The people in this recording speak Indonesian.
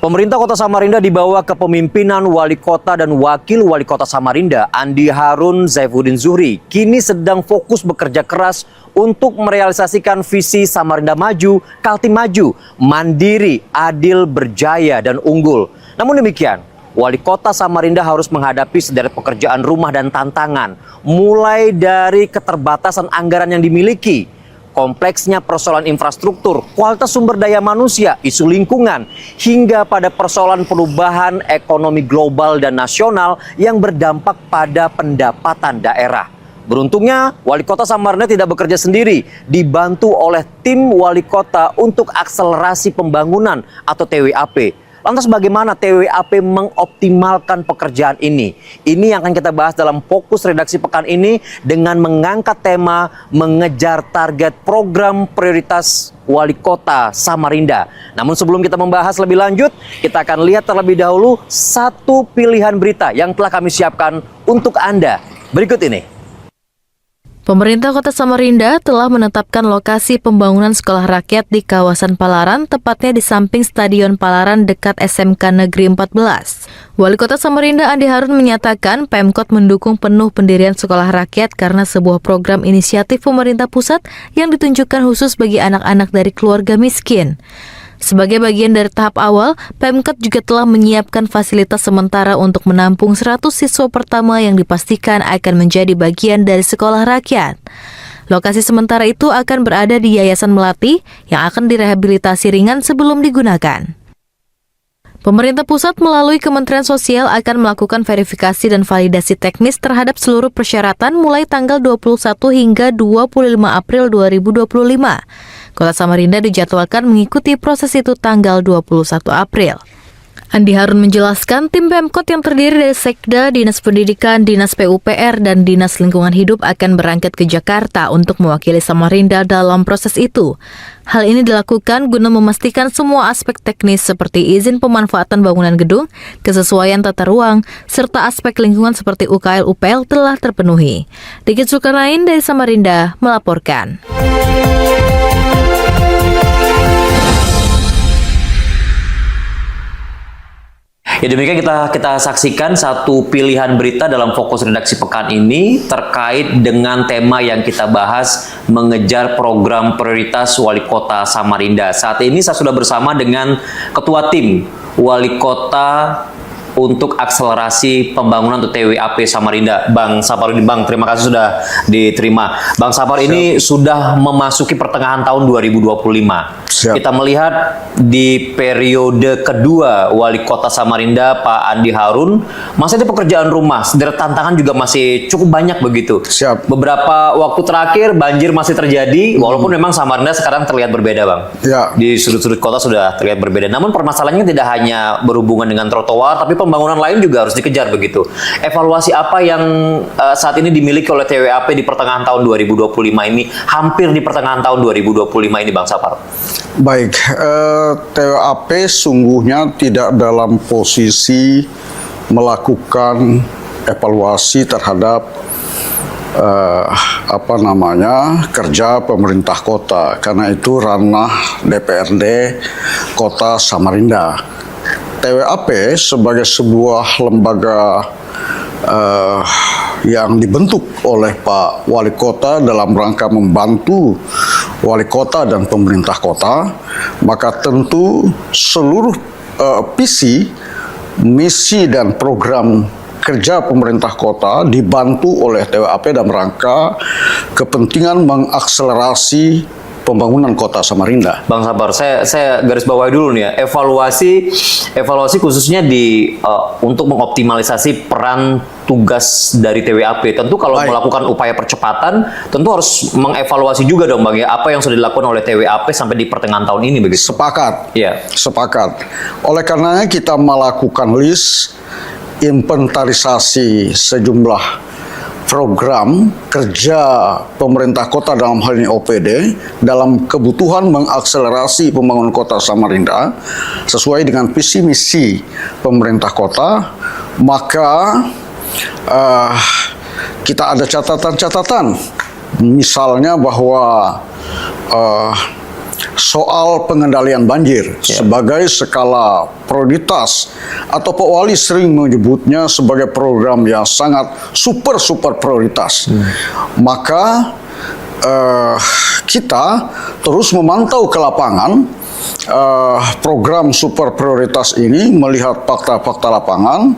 Pemerintah Kota Samarinda di bawah kepemimpinan Wali Kota dan Wakil Wali Kota Samarinda, Andi Harun Saifuddin Zuhri, kini sedang fokus bekerja keras untuk merealisasikan visi Samarinda Maju, Kaltim Maju, mandiri, adil, berjaya, dan unggul. Namun demikian, Wali Kota Samarinda harus menghadapi sederet pekerjaan rumah dan tantangan, mulai dari keterbatasan anggaran yang dimiliki, kompleksnya persoalan infrastruktur, kualitas sumber daya manusia, isu lingkungan, hingga pada persoalan perubahan ekonomi global dan nasional yang berdampak pada pendapatan daerah. Beruntungnya, Wali Kota Samarinda tidak bekerja sendiri, dibantu oleh tim Wali Kota untuk akselerasi pembangunan atau TWAP. Lantas bagaimana TWAP mengoptimalkan pekerjaan ini? Ini yang akan kita bahas dalam fokus redaksi pekan ini dengan mengangkat tema mengejar target program prioritas Wali Kota Samarinda. Namun sebelum kita membahas lebih lanjut, kita akan lihat terlebih dahulu satu pilihan berita yang telah kami siapkan untuk Anda. Berikut ini. Pemerintah Kota Samarinda telah menetapkan lokasi pembangunan sekolah rakyat di kawasan Palaran, tepatnya di samping Stadion Palaran dekat SMK Negeri 14. Wali Kota Samarinda Andi Harun menyatakan Pemkot mendukung penuh pendirian sekolah rakyat karena sebuah program inisiatif pemerintah pusat yang ditunjukkan khusus bagi anak-anak dari keluarga miskin. Sebagai bagian dari tahap awal, Pemkot juga telah menyiapkan fasilitas sementara untuk menampung 100 siswa pertama yang dipastikan akan menjadi bagian dari sekolah rakyat. Lokasi sementara itu akan berada di Yayasan Melati yang akan direhabilitasi ringan sebelum digunakan. Pemerintah pusat melalui Kementerian Sosial akan melakukan verifikasi dan validasi teknis terhadap seluruh persyaratan mulai tanggal 21 hingga 25 April 2025. Kota Samarinda dijadwalkan mengikuti proses itu tanggal 21 April. Andi Harun menjelaskan tim Pemkot yang terdiri dari Sekda, Dinas Pendidikan, Dinas PUPR, dan Dinas Lingkungan Hidup akan berangkat ke Jakarta untuk mewakili Samarinda dalam proses itu. Hal ini dilakukan guna memastikan semua aspek teknis seperti izin pemanfaatan bangunan gedung, kesesuaian tata ruang, serta aspek lingkungan seperti UKL-UPL telah terpenuhi. Dikit Zulkarnain dari Samarinda melaporkan. Ya demikian kita saksikan satu pilihan berita dalam fokus redaksi pekan ini terkait dengan tema yang kita bahas mengejar program prioritas Wali Kota Samarinda. Saat ini saya sudah bersama dengan Ketua Tim Wali Kota untuk akselerasi pembangunan atau TWAP Samarinda, Bang Sapar. Bang, terima kasih sudah diterima. Bang Sapar ini sudah memasuki pertengahan tahun 2025. Siap. Kita melihat di periode kedua Wali Kota Samarinda, Pak Andi Harun, masih ada pekerjaan rumah, sederet tantangan juga masih cukup banyak begitu. Siap. Beberapa waktu terakhir banjir masih terjadi, walaupun memang Samarinda sekarang terlihat berbeda, Bang. Ya. Di sudut-sudut kota sudah terlihat berbeda. Namun permasalahannya tidak hanya berhubungan dengan trotoar, tapi pembangunan lain juga harus dikejar begitu. Evaluasi apa yang saat ini dimiliki oleh TWAP di pertengahan tahun 2025 ini, hampir di pertengahan tahun 2025 ini, Bang Sapar? Baik, TWAP sungguhnya tidak dalam posisi melakukan evaluasi terhadap kerja pemerintah kota, karena itu ranah DPRD Kota Samarinda. TWAP sebagai sebuah lembaga yang dibentuk oleh Pak Wali Kota dalam rangka membantu Wali Kota dan pemerintah kota, maka tentu seluruh visi, misi dan program kerja pemerintah kota dibantu oleh TWAP dalam rangka kepentingan mengakselerasi pembangunan Kota Samarinda. Bang Sapar, saya garis bawahi dulu nih ya, evaluasi khususnya untuk mengoptimalisasi peran tugas dari TWAP. Tentu kalau melakukan upaya percepatan, tentu harus mengevaluasi juga dong Bang ya, apa yang sudah dilakukan oleh TWAP sampai di pertengahan tahun ini begitu. Sepakat. Ya. Sepakat. Oleh karenanya kita melakukan list inventarisasi sejumlah program kerja pemerintah kota dalam hal ini OPD dalam kebutuhan mengakselerasi pembangunan Kota Samarinda sesuai dengan visi misi pemerintah kota, maka kita ada catatan-catatan, misalnya bahwa soal pengendalian banjir sebagai skala prioritas, atau Pak Wali sering menyebutnya sebagai program yang sangat super prioritas. Maka kita terus memantau ke lapangan program super prioritas ini, melihat fakta-fakta lapangan.